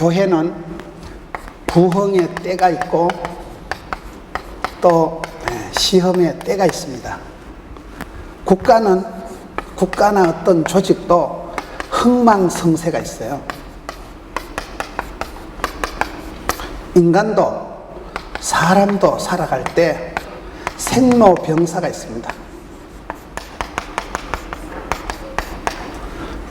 교회는 부흥의 때가 있고 또 시험의 때가 있습니다. 국가나 어떤 조직도 흥망성쇠가 있어요. 인간도 사람도 살아갈 때 생로병사가 있습니다.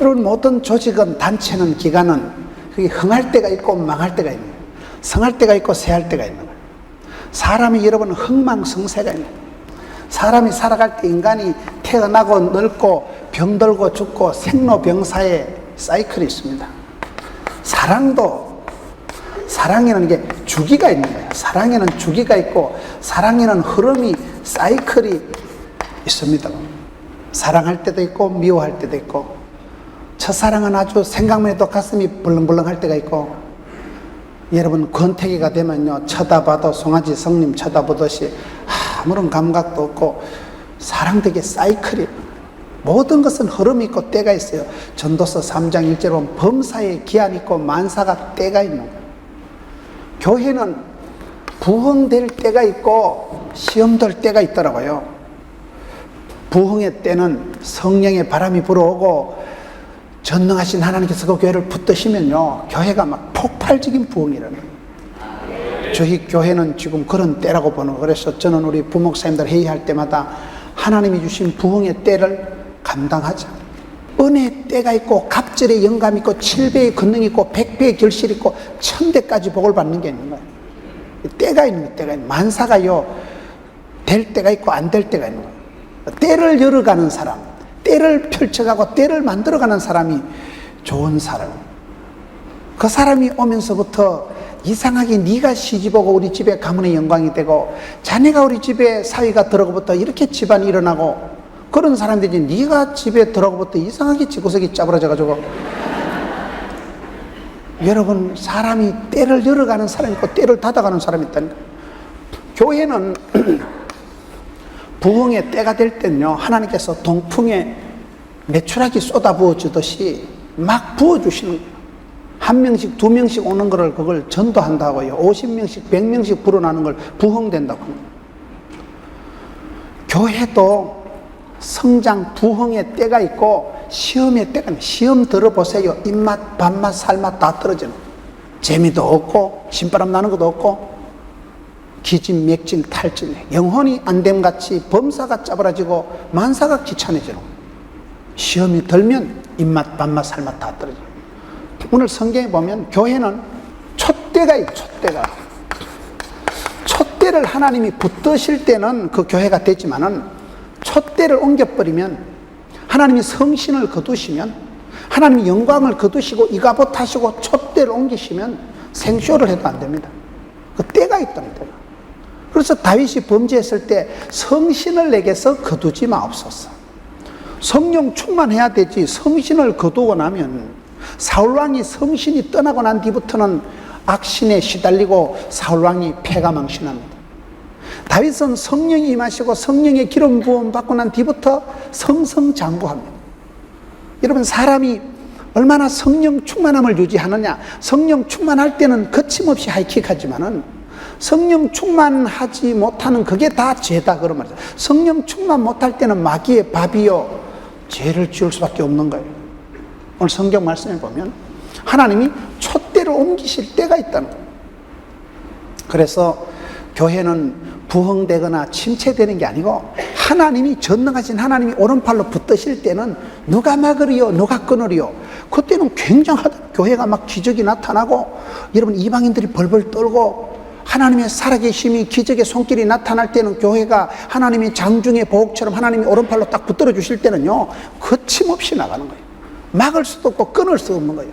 여러분, 모든 조직은, 단체는, 기관은 그게 흥할 때가 있고 망할 때가 있는 거예요. 성할 때가 있고 쇠할 때가 있는 거예요. 사람이 여러분 흥망성쇠가 있는 거예요. 사람이 살아갈 때 인간이 태어나고 늙고 병들고 죽고 생로병사의 사이클이 있습니다. 사랑에는 이게 주기가 있는 거예요. 사랑에는 주기가 있고 사랑에는 흐름이, 사이클이 있습니다. 사랑할 때도 있고 미워할 때도 있고, 첫사랑은 아주 생각만 해도 가슴이 벌렁벌렁할 때가 있고, 여러분 권태기가 되면요, 쳐다봐도 송아지 성님 쳐다보듯이 아무런 감각도 없고, 사랑되게 사이클이, 모든 것은 흐름이 있고 때가 있어요. 전도서 3장 1절에 보면 범사에 기한이 있고 만사가 때가 있는 거예요. 교회는 부흥될 때가 있고 시험될 때가 있더라고요. 부흥의 때는 성령의 바람이 불어오고 전능하신 하나님께서 그 교회를 붙드시면요, 교회가 막 폭발적인 부흥이라는 거예요. 저희 교회는 지금 그런 때라고 보는 거예요. 그래서 저는 우리 부목사님들 회의할 때마다 하나님이 주신 부흥의 때를 감당하자. 은혜의 때가 있고 갑절의 영감이 있고 7배의 권능이 있고 100배의 결실이 있고 1000배까지 복을 받는 게 있는 거예요. 때가 있는 거예요. 때가 있는 거예요. 만사가요, 될 때가 있고 안 될 때가 있는 거예요. 때를 열어가는 사람, 때를 펼쳐가고 때를 만들어가는 사람이 좋은 사람. 그 사람이 오면서부터 이상하게 네가 시집오고 우리 집에 가문의 영광이 되고, 자네가 우리 집에 사위가 들어오고부터 이렇게 집안이 일어나고, 그런 사람들이 네가 집에 들어오고부터 이상하게 집구석이 짜부러져가지고 여러분, 사람이 때를 열어가는 사람이 있고 때를 닫아가는 사람이 있다니까. 교회는 부흥의 때가 될 때는요, 하나님께서 동풍에 메추라기 쏟아부어 주듯이 막 부어주시는 거예요. 한 명씩, 두 명씩 오는 거를 그걸 전도한다고요. 50명씩, 100명씩 불어나는 걸 부흥된다고 합니다. 교회도 성장, 부흥의 때가 있고 시험의 때가 있는, 시험 들어보세요. 입맛, 밥맛, 살맛 다 떨어지는 거예요. 재미도 없고 신바람 나는 것도 없고 기진, 맥진, 탈진, 영혼이 안됨같이 범사가 짜부라지고 만사가 귀찮아지는 거예요. 시험이 들면 입맛, 밥맛, 살맛 다 떨어져요. 오늘 성경에 보면 교회는 촛대가 있어요. 촛대를 하나님이 붙드실 때는 그 교회가 되지만은, 촛대를 옮겨버리면, 하나님이 성신을 거두시면, 하나님이 영광을 거두시고 이가봇 하시고 촛대를 옮기시면 생쇼를 해도 안 됩니다. 그 때가 있다는 때가. 그래서 다윗이 범죄했을 때 성신을 내게서 거두지 마옵소서. 성령 충만해야 되지, 성신을 거두고 나면, 사울왕이 성신이 떠나고 난 뒤부터는 악신에 시달리고 사울왕이 패가망신합니다. 다윗은 성령이 임하시고 성령의 기름 부음 받고 난 뒤부터 성성장구합니다. 여러분, 사람이 얼마나 성령 충만함을 유지하느냐. 성령 충만할 때는 거침없이 하이킥하지만은, 성령 충만하지 못하는 그게 다 죄다 그런 말이죠. 성령 충만 못할 때는 마귀의 밥이요, 죄를 지을 수밖에 없는 거예요. 오늘 성경 말씀에 보면 하나님이 촛대를 옮기실 때가 있다는 거예요. 그래서 교회는 부흥되거나 침체되는 게 아니고, 하나님이, 전능하신 하나님이 오른팔로 붙드실 때는 누가 막으리요, 누가 끊으리요. 그때는 굉장하다. 교회가 막 기적이 나타나고, 여러분 이방인들이 벌벌 떨고, 하나님의 살아계심이, 기적의 손길이 나타날 때는 교회가 하나님의 장중의 보옥처럼 하나님이 오른팔로 딱 붙들어 주실 때는요, 거침없이 나가는 거예요. 막을 수도 없고 끊을 수 없는 거예요.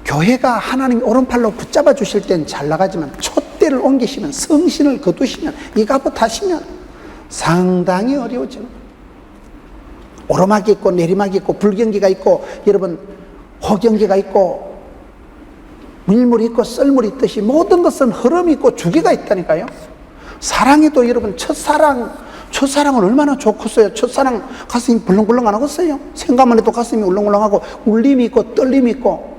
교회가 하나님이 오른팔로 붙잡아 주실 때는 잘 나가지만, 촛대를 옮기시면, 성신을 거두시면, 이가봇 하시면 상당히 어려워지는 거예요. 오르막이 있고 내리막이 있고 불경기가 있고, 여러분 호경기가 있고 밀물이 있고 썰물이 있듯이 모든 것은 흐름이 있고 주기가 있다니까요. 사랑에도 여러분, 첫사랑은 얼마나 좋겠어요. 첫사랑 가슴이 벌렁벌렁 안 하겠어요? 생각만 해도 가슴이 울렁울렁하고 울림이 있고 떨림이 있고,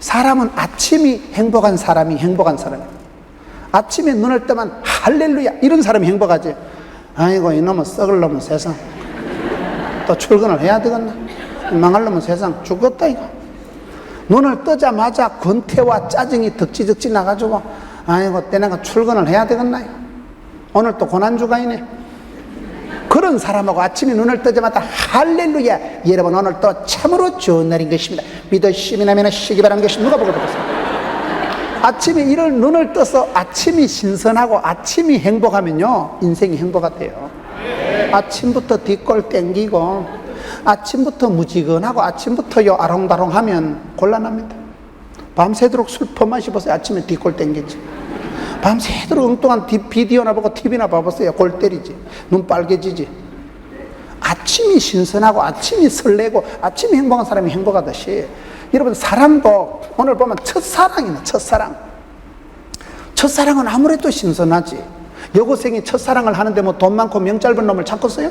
사람은 아침이 행복한 사람이 행복한 사람이에요. 아침에 눈을 뜨면 할렐루야 이런 사람이 행복하지. 아이고 이놈은 썩을 놈은 세상 또 출근을 해야 되겠나, 망할 놈은 세상 죽었다 이거. 눈을 뜨자마자 권태와 짜증이 덕지덕지 나가지고 아이고 때내가 출근을 해야 되겠나 이거. 오늘 또 고난주간이네. 그런 사람하고 아침에 눈을 뜨자마자 할렐루야, 여러분 오늘 또 참으로 좋은 날인 것입니다, 믿으시면 하시기 바라는 것이 누가 보고 되겠습니까? 아침에 이를 눈을 떠서 아침이 신선하고 아침이 행복하면요 인생이 행복하대요. 아침부터 뒷골 땡기고 아침부터 무지근하고 아침부터요 아롱다롱하면 곤란합니다. 밤새도록 술 퍼마셔보세요. 아침에 뒷골 땡기지. 밤새도록 엉뚱한 비디오나 보고 TV나 봐보세요. 골 때리지. 눈 빨개지지. 아침이 신선하고 아침이 설레고 아침이 행복한 사람이 행복하듯이 여러분 사랑도 오늘 보면 첫사랑이네. 첫사랑은 아무래도 신선하지. 여고생이 첫사랑을 하는데 뭐 돈 많고 명 짧은 놈을 찾겠어요?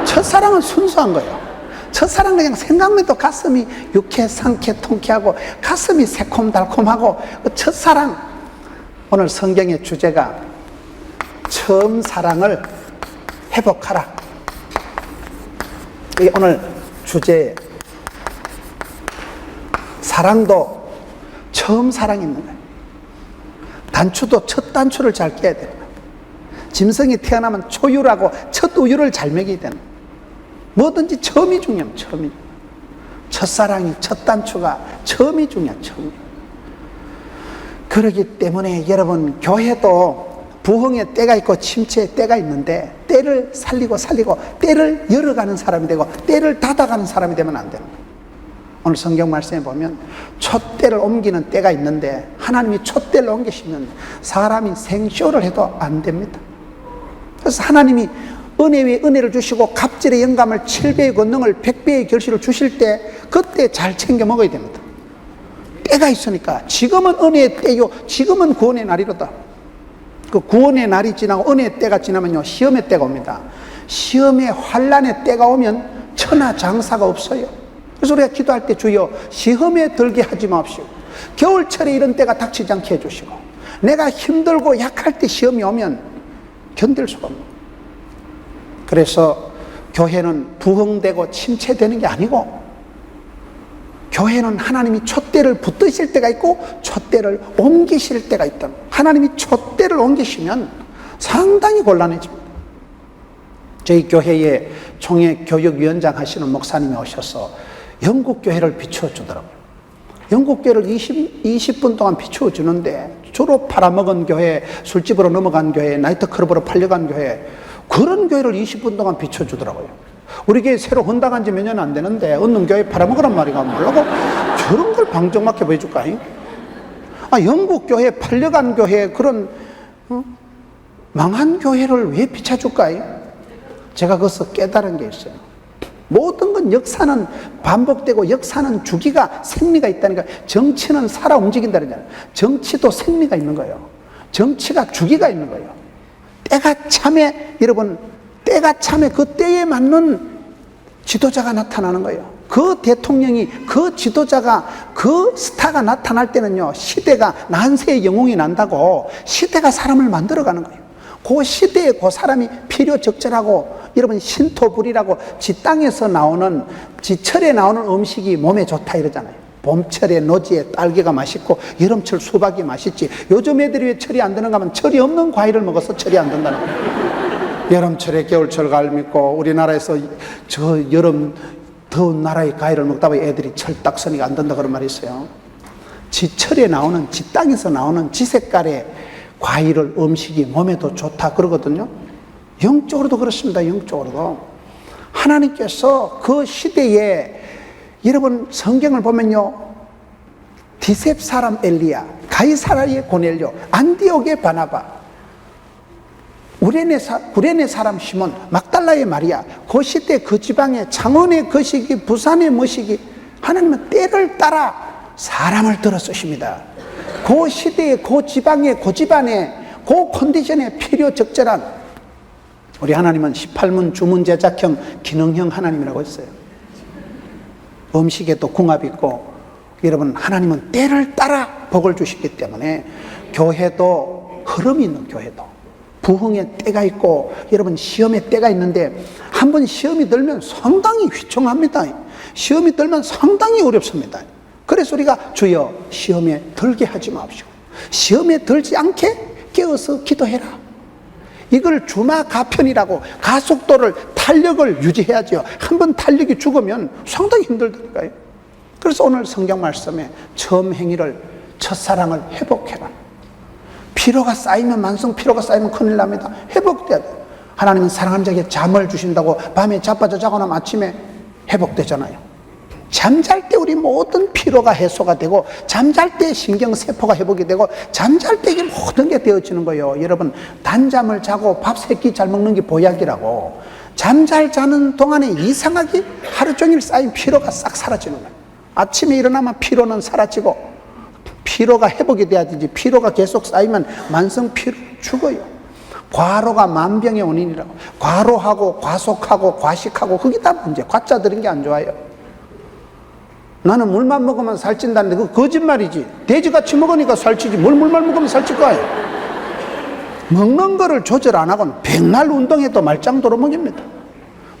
첫사랑은 순수한 거예요. 첫사랑 그냥 생각만 해도 가슴이 유쾌 상쾌 통쾌하고 가슴이 새콤달콤하고 그 첫사랑. 오늘 성경의 주제가 처음 사랑을 회복하라. 오늘 주제 사랑도 처음 사랑이 있는 거예요. 단추도 첫 단추를 잘 깨야 되는 거예요. 짐승이 태어나면 초유라고 첫 우유를 잘 먹여야 되는 거예요. 뭐든지 처음이 중요합니다. 처음이. 첫사랑이 첫 단추가 처음이 중요해요. 처음이. 그렇기 때문에 여러분 교회도 부흥의 때가 있고 침체의 때가 있는데 때를 살리고 때를 열어가는 사람이 되고 때를 닫아가는 사람이 되면 안 되는 거예요. 오늘 성경 말씀에 보면 촛대를 옮기는 때가 있는데 하나님이 촛대를 옮기시면 사람이 생쇼를 해도 안 됩니다. 그래서 하나님이 은혜 위에 은혜를 주시고 갑절의 영감을 7배의 권능을 100배의 결실을 주실 때 그때 잘 챙겨 먹어야 됩니다. 때가 있으니까 지금은 은혜의 때요 지금은 구원의 날이로다. 그 구원의 날이 지나고 은혜의 때가 지나면요 시험의 때가 옵니다. 시험의 환난의 때가 오면 천하장사가 없어요. 그래서 우리가 기도할 때 주여 시험에 들게 하지 마옵시고 겨울철에 이런 때가 닥치지 않게 해주시고 내가 힘들고 약할 때 시험이 오면 견딜 수가 없는. 그래서 교회는 부흥되고 침체되는 게 아니고 교회는 하나님이 촛대를 붙드실 때가 있고 촛대를 옮기실 때가 있다. 하나님이 촛대를 옮기시면 상당히 곤란해집니다. 저희 교회에 총회교육위원장 하시는 목사님이 오셔서 영국 교회를 비추어 주더라고요. 영국 교회를 20분 동안 비추어 주는데 주로 팔아먹은 교회, 술집으로 넘어간 교회, 나이트클럽으로 팔려간 교회, 그런 교회를 20분 동안 비추어 주더라고요. 우리 교회 새로 헌당한 지 몇 년 안 되는데 얻는 교회 팔아먹으란 말이가 뭐라고 저런 걸 방정맞게 보여줄까? 영국 교회, 팔려간 교회, 그런 망한 교회를 왜 비춰줄까? 제가 거기서 깨달은 게 있어요. 모든 건 역사는 반복되고 역사는 주기가 생리가 있다니까. 정치는 살아 움직인다는 거예요. 정치도 생리가 있는 거예요. 정치가 주기가 있는 거예요. 때가 참에 여러분 때가 참에 그 때에 맞는 지도자가 나타나는 거예요. 그 대통령이 그 지도자가 그 스타가 나타날 때는요 시대가 난세의 영웅이 난다고 시대가 사람을 만들어가는 거예요. 그 시대에 그 사람이 필요적절하고 여러분 신토불이라고 지 땅에서 나오는 지철에 나오는 음식이 몸에 좋다 이러잖아요. 봄철에 노지에 딸기가 맛있고 여름철 수박이 맛있지. 요즘 애들이 왜 철이 안 드는가 하면 철이 없는 과일을 먹어서 철이 안 든다는 거예요. 여름철에 겨울철 과일 먹고 우리나라에서 저 여름 더운 나라의 과일을 먹다 보니 애들이 철딱서니가 안 된다 그런 말이 있어요. 지철에 나오는 지 땅에서 나오는 지 색깔의 과일을 음식이 몸에도 좋다 그러거든요. 영적으로도 그렇습니다. 영적으로도 하나님께서 그 시대에 여러분 성경을 보면요 디셉 사람 엘리야, 가이사라의 고넬료, 안디옥의 바나바, 구레네 사람 시몬, 막달라의 마리아, 그 시대 그 지방의 창원의 그 시기, 부산의 뭐 시기, 하나님은 때를 따라 사람을 들어 쓰십니다. 그 시대에 그 지방에 그 집안에 그 컨디션에 필요적절한, 우리 하나님은 18문 주문 제작형 기능형 하나님이라고 했어요. 음식에도 궁합이 있고 여러분, 하나님은 때를 따라 복을 주시기 때문에 교회도 흐름이 있는 교회도 부흥의 때가 있고 여러분 시험의 때가 있는데 한번 시험이 들면 상당히 휘청합니다. 시험이 들면 상당히 어렵습니다. 그래서 우리가 주여 시험에 들게 하지 마옵시고 시험에 들지 않게 깨어서 기도해라. 이걸 주마가편이라고 가속도를 탄력을 유지해야죠. 한번 탄력이 죽으면 상당히 힘들다니까요. 그래서 오늘 성경 말씀에 처음 행위를 첫사랑을 회복해라. 피로가 쌓이면 만성 피로가 쌓이면 큰일 납니다. 회복돼야 돼요. 하나님은 사랑하는 자에게 잠을 주신다고 밤에 자빠져 자고 나면 아침에 회복되잖아요. 잠잘 때 우리 모든 피로가 해소가 되고 잠잘 때 신경세포가 회복이 되고 잠잘 때 이게 모든 게 되어지는 거예요. 여러분 단잠을 자고 밥 3끼 잘 먹는 게 보약이라고 잠잘 자는 동안에 이상하게 하루 종일 쌓인 피로가 싹 사라지는 거예요. 아침에 일어나면 피로는 사라지고 피로가 회복이 돼야 되지 피로가 계속 쌓이면 만성 피로 죽어요. 과로가 만병의 원인이라고. 과로하고 과속하고 과식하고 그게 다 문제. 과자 들은 게 안 좋아요. 나는 물만 먹으면 살찐다는데 그거 거짓말이지. 돼지같이 먹으니까 살찌지 뭘 물만 먹으면 살찔 거예요. 먹는 거를 조절 안 하고는 백날 운동해도 말짱도로 먹입니다.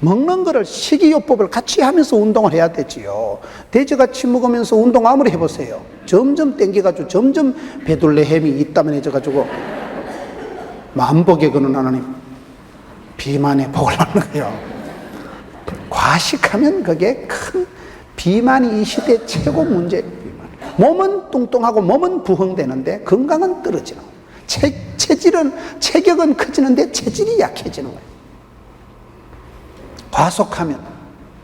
먹는 거를 식이요법을 같이 하면서 운동을 해야 되지요. 돼지같이 먹으면서 운동 아무리 해보세요. 점점 땡겨가지고 점점 베들레헴이 이따만해져가지고 만복에 거는 하나님 비만에 복을 받는 거예요. 과식하면 그게 큰 비만이 이 시대의 최고 문제예요. 몸은 뚱뚱하고 몸은 부흥되는데 건강은 떨어지는 거예요. 체격은 커지는데 체질이 약해지는 거예요. 과속하면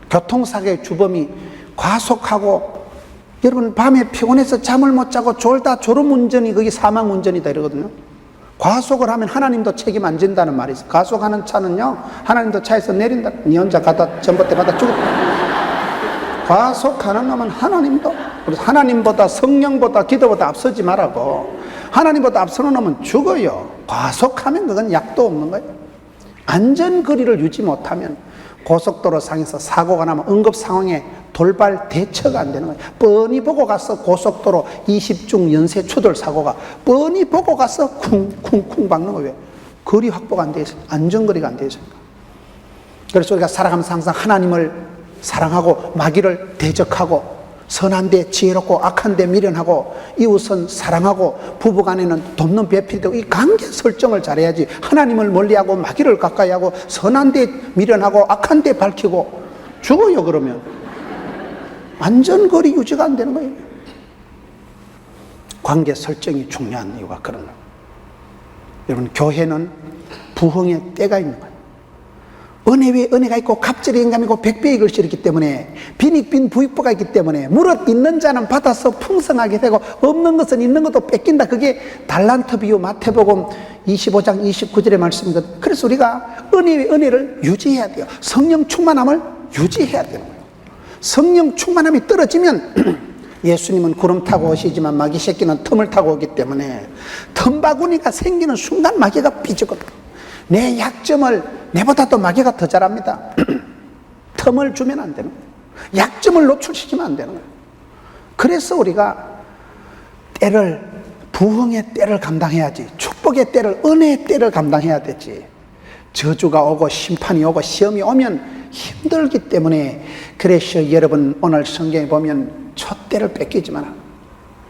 교통사고의 주범이 과속하고 여러분 밤에 피곤해서 잠을 못 자고 졸다 졸음운전이 그게 사망운전이다 이러거든요. 과속을 하면 하나님도 책임 안 진다는 말이 있어요. 과속하는 차는요 하나님도 차에서 내린다. 니 혼자 가다 전봇대 받아 죽었다. 과속하는 놈은 하나님도 그래서 하나님보다 성령보다 기도보다 앞서지 말라고. 하나님보다 앞서는 놈은 죽어요. 과속하면 그건 약도 없는 거예요. 안전거리를 유지 못하면 고속도로 상에서 사고가 나면 응급 상황에 돌발 대처가 안 되는 거예요. 뻔히 보고 가서 고속도로 20중 연쇄 추돌 사고가 뻔히 보고 가서 쿵쿵쿵 박는 거예요. 거리 확보가 안 돼 있어요. 안전거리가 안 돼 있어요. 그래서 우리가 살아가면서 항상 하나님을 사랑하고 마귀를 대적하고 선한데 지혜롭고 악한데 미련하고 이웃은 사랑하고 부부간에는 돕는 배필되고 이 관계 설정을 잘해야지. 하나님을 멀리하고 마귀를 가까이하고 선한데 미련하고 악한데 밝히고 죽어요. 그러면 안전거리 유지가 안 되는 거예요. 관계 설정이 중요한 이유가 그런 거예요. 여러분 교회는 부흥의 때가 있는 거예요. 은혜 위에 은혜가 있고 갑절의 영감이고 백배의 글씨 있기 때문에 빈익빈 부익부가 있기 때문에 무릇 있는 자는 받아서 풍성하게 되고 없는 것은 있는 것도 뺏긴다. 그게 달란트 비유 마태복음 25장 29절의 말씀이거든요. 그래서 우리가 은혜 위에 은혜를 유지해야 돼요. 성령 충만함을 유지해야 되는 거예요. 성령 충만함이 떨어지면 예수님은 구름 타고 오시지만 마귀 새끼는 틈을 타고 오기 때문에 틈바구니가 생기는 순간 마귀가 삐지거든요. 내 약점을 내보다 도 마귀가 더 잘합니다. 틈을 주면 안 되는 거예요. 약점을 노출시키면 안 되는 거예요. 그래서 우리가 때를 부흥의 때를 감당해야지. 축복의 때를 은혜의 때를 감당해야 되지. 저주가 오고 심판이 오고 시험이 오면 힘들기 때문에 그래서 여러분 오늘 성경에 보면 촛대를 뺏기지 마라.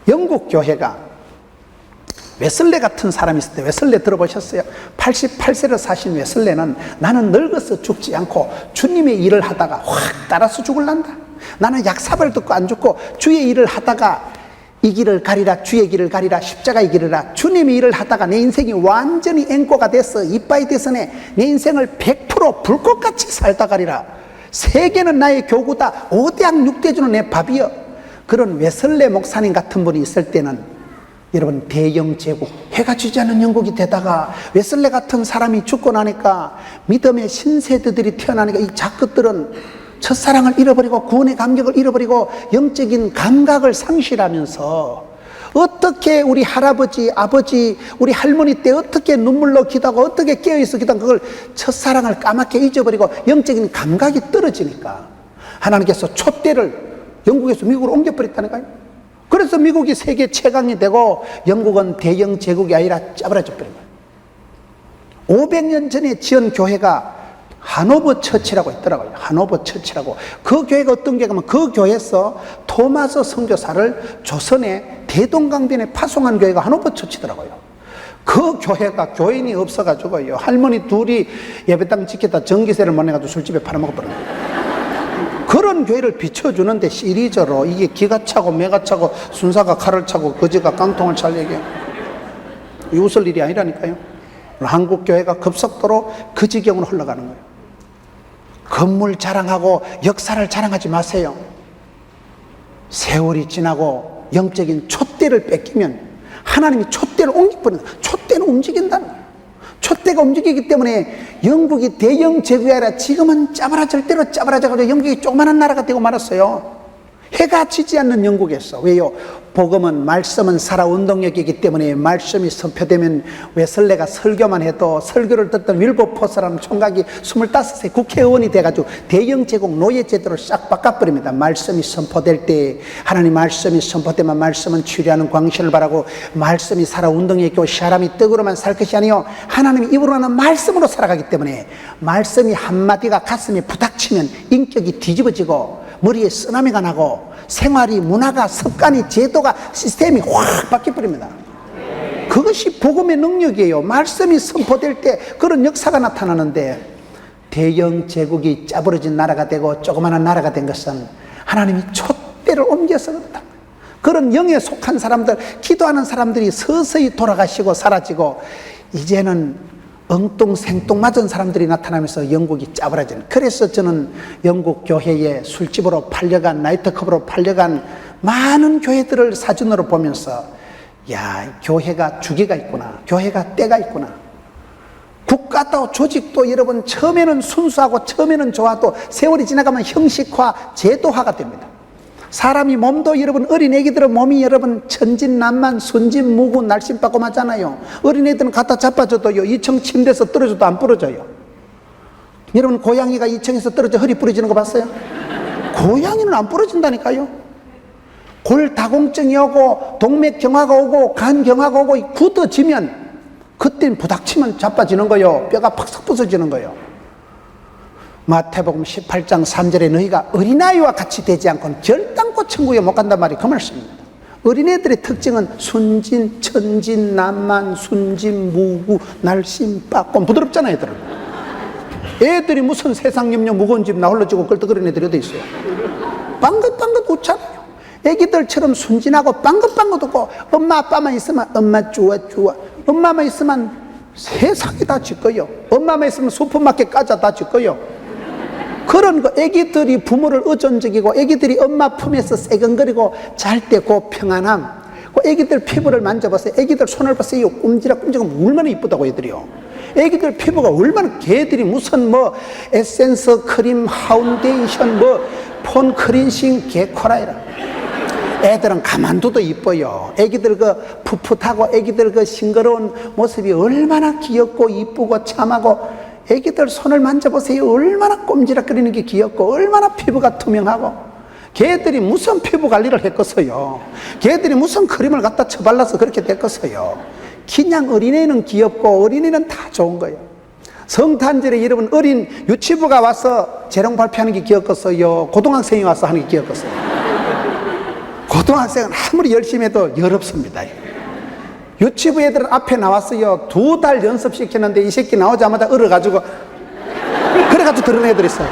영국 교회가 웨슬레 같은 사람이 있을 때 웨슬레 들어보셨어요? 88세를 사신 웨슬레는 나는 늙어서 죽지 않고 주님의 일을 하다가 확 따라서 죽을란다. 나는 약사발 듣고 안 죽고 주의 일을 하다가 이 길을 가리라 주의 길을 가리라 십자가의 길이라 주님의 일을 하다가 내 인생이 완전히 앵꼬가 됐어. 이빠이 됐으네. 내 인생을 100% 불꽃같이 살다 가리라. 세계는 나의 교구다. 5대학 6대주는 내 밥이여. 그런 웨슬레 목사님 같은 분이 있을 때는 여러분 대영 제국 해가 지지 않는 영국이 되다가 웨슬레 같은 사람이 죽고 나니까 믿음의 신세대들이 태어나니까 이 자식들은 첫사랑을 잃어버리고 구원의 감격을 잃어버리고 영적인 감각을 상실하면서 어떻게 우리 할아버지 아버지 우리 할머니 때 어떻게 눈물로 기도하고 어떻게 깨어있어 기도하고 그걸 첫사랑을 까맣게 잊어버리고 영적인 감각이 떨어지니까 하나님께서 촛대를 영국에서 미국으로 옮겨버렸다니까요. 그래서 미국이 세계 최강이 되고 영국은 대영 제국이 아니라 짜부라져 버린 거예요. 500년 전에 지은 교회가 하노버 처치라고 있더라고요. 하노버 처치라고. 그 교회가 어떤 교회가 그 교회에서 토마스 선교사를 조선의 대동강변에 파송한 교회가 하노버 처치더라고요. 그 교회가 교인이 없어가지고요. 할머니 둘이 예배당 지켰다 전기세를 못 내가지고 술집에 팔아먹어버린 거예요. 그런 교회를 비춰주는데 시리즈로 이게 기가 차고 매가 차고 순사가 칼을 차고 거지가 깡통을 찰 얘기예요. 웃을 일이 아니라니까요. 한국 교회가 급속도로 그 지경으로 흘러가는 거예요. 건물 자랑하고 역사를 자랑하지 마세요. 세월이 지나고 영적인 촛대를 뺏기면 하나님이 촛대를 옮겨버린다. 촛대는 움직인다는 거예요. 촛대가 움직이기 때문에 영국이 대영 제국이 아니라 지금은 짜바라절대로 짜바라져가지고 영국이 조그마한 나라가 되고 말았어요. 해가 지지 않는 영국에서. 왜요? 복음은 말씀은 살아 운동력이기 때문에 말씀이 선포되면 웨슬레가 설교만 해도 설교를 듣던 윌버포스라는 총각이 25세 국회의원이 돼가지고 대영 제국 노예 제도를 싹 바꿔버립니다. 말씀이 선포될 때 하나님 말씀이 선포되면 말씀은 치료하는 광신을 바라고 말씀이 살아 운동력이고 사람이 떡으로만 살 것이 아니요 하나님이 입으로 하는 말씀으로 살아가기 때문에 말씀이 한마디가 가슴에 부닥치면 인격이 뒤집어지고 머리에 쓰나미가 나고 생활이 문화가 습관이 제도가 시스템이 확 바뀌어버립니다. 그것이 복음의 능력이에요. 말씀이 선포될 때 그런 역사가 나타나는데 대영 제국이 짜부러진 나라가 되고 조그마한 나라가 된 것은 하나님이 촛대를 옮겨서 그렇다. 그런 영에 속한 사람들, 기도하는 사람들이 서서히 돌아가시고 사라지고 이제는 엉뚱생뚱 맞은 사람들이 나타나면서 영국이 짜부라지는. 그래서 저는 영국 교회에 술집으로 팔려간 나이트클럽으로 팔려간 많은 교회들을 사진으로 보면서 야, 교회가 주기가 있구나, 교회가 때가 있구나. 국가도 조직도 여러분 처음에는 순수하고 처음에는 좋아도 세월이 지나가면 형식화 제도화가 됩니다. 사람이 몸도 여러분 어린 애기들은 몸이 여러분 천진난만 순진무구 날씬빠꼼하잖아요. 어린 애들은 갖다 잡아줘도요 2층 침대에서 떨어져도 안 부러져요. 여러분 고양이가 2층에서 떨어져 허리 부러지는 거 봤어요? 고양이는 안 부러진다니까요. 골다공증이 오고 동맥경화가 오고 간경화가 오고 굳어지면 그땐 부닥치면 자빠지는 거요. 뼈가 팍싹 부서지는 거요. 마태복음 18장 3절에 너희가 어린아이와 같이 되지 않고는 결단코 천국에 못 간단 말이 그 말씀입니다. 어린애들의 특징은 순진, 천진, 난만, 순진, 무구, 날씬, 빠꼼 부드럽잖아요. 애들은. 애들이 무슨 세상 염려 무거운 집 나홀라지고 끌떡거리는 애들이 어디 있어요. 빵긋빵긋 웃잖아요. 애기들처럼 순진하고 빵긋빵긋 웃고 엄마 아빠만 있으면 엄마 좋아 엄마만 있으면 세상이 다 짓거요. 엄마만 있으면 슈퍼마켓 까자 다 짓거요. 그런 거 애기들이 부모를 의존적이고 애기들이 엄마 품에서 새근거리고 잘 때 그 평안함, 그 애기들 피부를 만져보세요. 애기들 손을 보세요. 꼼지락꼼지락 얼마나 이쁘다고 애들이요. 애기들 피부가 얼마나, 걔들이 무슨 뭐 에센스 크림 파운데이션 뭐 폰 크린싱 개코라이라. 애들은 가만둬도 이뻐요. 애기들 그 풋풋하고 애기들 그 싱그러운 모습이 얼마나 귀엽고 이쁘고 참하고, 애기들 손을 만져보세요. 얼마나 꼼지락거리는 게 귀엽고 얼마나 피부가 투명하고. 걔들이 무슨 피부 관리를 했겠어요. 걔들이 무슨 크림을 갖다 쳐발라서 그렇게 됐겠어요. 그냥 어린애는 귀엽고 어린애는 다 좋은 거예요. 성탄절에 여러분 어린 유치부가 와서 재롱 발표하는 게 귀엽겠어요, 고등학생이 와서 하는 게 귀엽겠어요? 고등학생은 아무리 열심히 해도 어렵습니다. 유치부 애들은 앞에 나왔어요. 2달 연습시켰는데 이 새끼 나오자마자 얼어가지고 그래가지고 들은 애들 있어요.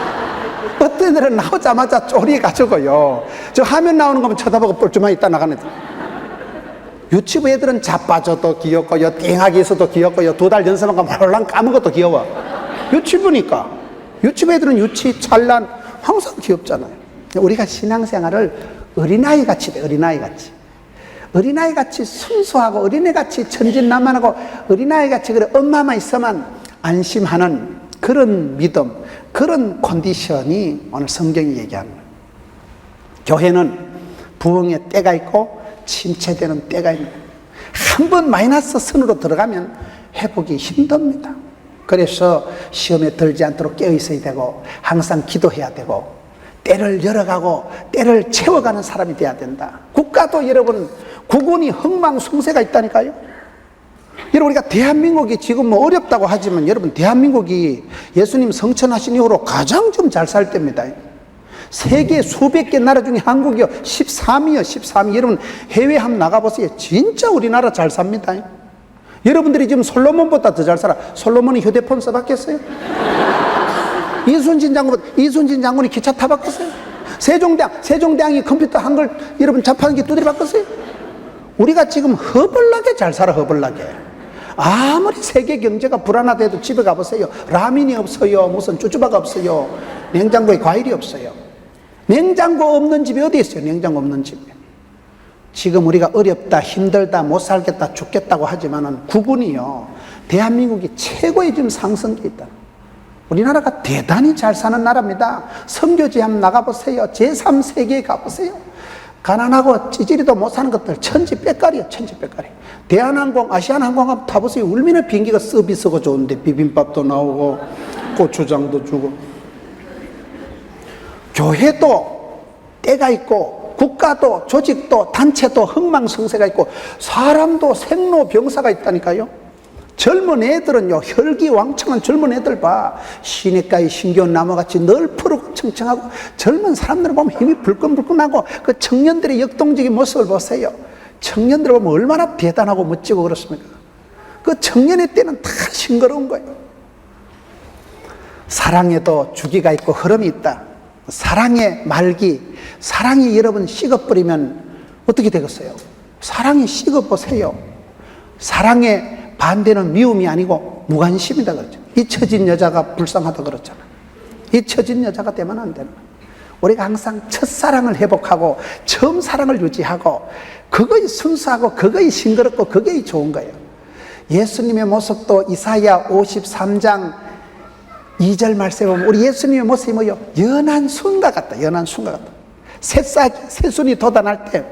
어떤 애들은 나오자마자 쪼리가지고요 저 화면 나오는 거면 쳐다보고 뻘쭘하게 있다 나가는 애들. 유치부 애들은 자빠져도 귀엽고요, 띵하게 있어도 귀엽고요, 2달 연습한 거 홀랑 까먹은 것도 귀여워. 유치부니까. 유치부 애들은 유치, 찬란 항상 귀엽잖아요. 우리가 신앙생활을 어린아이같이 돼. 어린아이같이 어린아이같이 순수하고 어린애같이 천진난만하고 어린아이같이 그래 엄마만 있으면 안심하는 그런 믿음, 그런 컨디션이 오늘 성경이 얘기하는 거예요. 교회는 부흥의 때가 있고 침체되는 때가 있는 거예요. 한 번 마이너스 선으로 들어가면 회복이 힘듭니다. 그래서 시험에 들지 않도록 깨어 있어야 되고 항상 기도해야 되고 때를 열어가고 때를 채워가는 사람이 돼야 된다. 국가도 여러분 국운이 흥망성쇠가 있다니까요. 여러분 우리가 대한민국이 지금 뭐 어렵다고 하지만 여러분 대한민국이 예수님 성천하신 이후로 가장 좀 잘 살 때입니다. 세계 수백 개 나라 중에 한국이요 13위요 13위. 여러분 해외 한번 나가보세요. 진짜 우리나라 잘 삽니다. 여러분들이 지금 솔로몬보다 더 잘 살아. 솔로몬이 휴대폰 써봤겠어요? 이순신 장군이 기차 타봤겠어요? 세종대왕이 컴퓨터 한글 여러분 자판기 두드려 봤겠어요? 우리가 지금 허벌나게 잘 살아. 허벌나게. 아무리 세계 경제가 불안하대도 집에 가보세요. 라면이 없어요. 무슨 쭈쭈바가 없어요. 냉장고에 과일이 없어요. 냉장고 없는 집이 어디 있어요? 냉장고 없는 집이. 지금 우리가 어렵다, 힘들다, 못 살겠다, 죽겠다고 하지만은 국운이요 대한민국이 최고의 지금 상승기에 있다. 우리나라가 대단히 잘 사는 나라입니다. 선교지 한번 나가보세요. 제3세계에 가보세요. 가난하고 찌질이도 못 사는 것들 천지백갈이에요. 천지백갈이. 대한항공, 아시아나항공 한번 타보세요. 얼마나 비행기가 서비스가 좋은데 비빔밥도 나오고 고추장도 주고. 교회도 때가 있고 국가도 조직도 단체도 흥망성쇠가 있고 사람도 생로병사가 있다니까요. 젊은 애들은요 혈기왕창한 젊은 애들 봐. 시냇가의 신기한 나무같이 널푸르고 청청하고 젊은 사람들을 보면 힘이 불끈불끈하고 그 청년들의 역동적인 모습을 보세요. 청년들을 보면 얼마나 대단하고 멋지고 그렇습니까? 그 청년의 때는 다 싱그러운 거예요. 사랑에도 주기가 있고 흐름이 있다. 사랑의 말기, 사랑이 여러분 식어버리면 어떻게 되겠어요? 사랑이 식어보세요. 사랑의 반대는 미움이 아니고 무관심이다 그러죠. 잊혀진 여자가 불쌍하다 그랬잖아. 잊혀진 여자가 되면 안 되는 거예요. 우리가 항상 첫사랑을 회복하고 처음 사랑을 유지하고 그거이 순수하고 그거이 싱그럽고 그거이 좋은 거예요. 예수님의 모습도 이사야 53장 2절 말씀에 보면 우리 예수님의 모습이 뭐예요? 연한 순과 같다. 연한 순과 같다. 새순이 돋아날 때